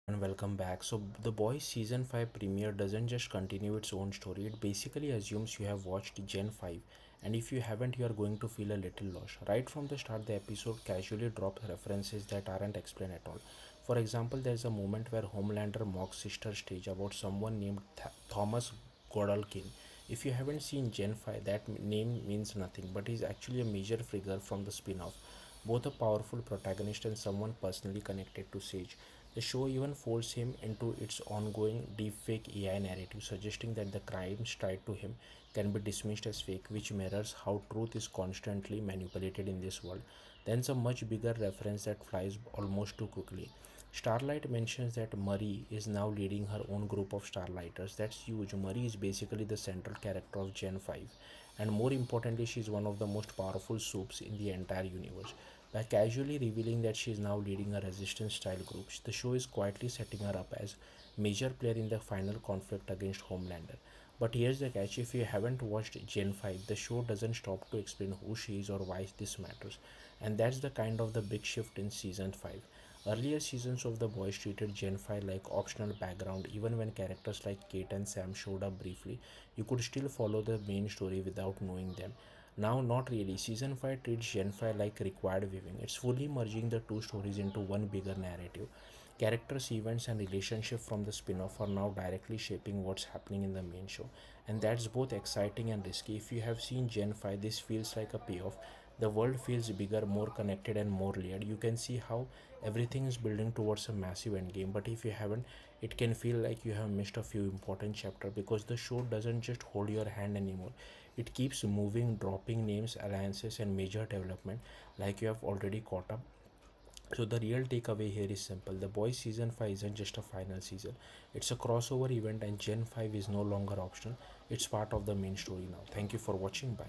and welcome back. So, The Boys season 5 premiere doesn't just continue its own story, it basically assumes you have watched Gen 5, and if you haven't, you are going to feel a little lost. Right from the start, the episode casually drops references that aren't explained at all. For example, there's a moment where Homelander mocks Sister Stage about someone named Thomas Godalkin. If you haven't seen Gen 5, that name means nothing, but he's actually a major figure from the spin off, both a powerful protagonist and someone personally connected to Sage. The show even folds him into its ongoing deepfake AI narrative, suggesting that the crimes tied to him can be dismissed as fake, which mirrors how truth is constantly manipulated in this world. Then a much bigger reference that flies almost too quickly. Starlight mentions that Murray is now leading her own group of Starlighters. That's huge. Murray is basically the central character of Gen 5, and more importantly, she's one of the most powerful soups in the entire universe. By casually revealing that she is now leading a resistance style group, the show is quietly setting her up as major player in the final conflict against Homelander. But here's the catch, if you haven't watched Gen 5, the show doesn't stop to explain who she is or why this matters. And that's the kind of the big shift in season 5. Earlier seasons of The Boys treated Gen 5 like optional background. Even when characters like Kate and Sam showed up briefly, you could still follow the main story without knowing them. Now, not really. Season 5 treats Gen 5 like required viewing. It's fully merging the two stories into one bigger narrative. Characters, events, and relationships from the spin off are now directly shaping what's happening in the main show. And that's both exciting and risky. If you have seen Gen 5, this feels like a payoff. The world feels bigger, more connected, and more layered. You can see how everything is building towards a massive endgame. But if you haven't, it can feel like you have missed a few important chapters because the show doesn't just hold your hand anymore. It keeps moving, dropping names, alliances, and major development like you have already caught up. So the real takeaway here is simple. The Boys season 5 isn't just a final season. It's a crossover event and Gen 5 is no longer optional. It's part of the main story now. Thank you for watching. Bye.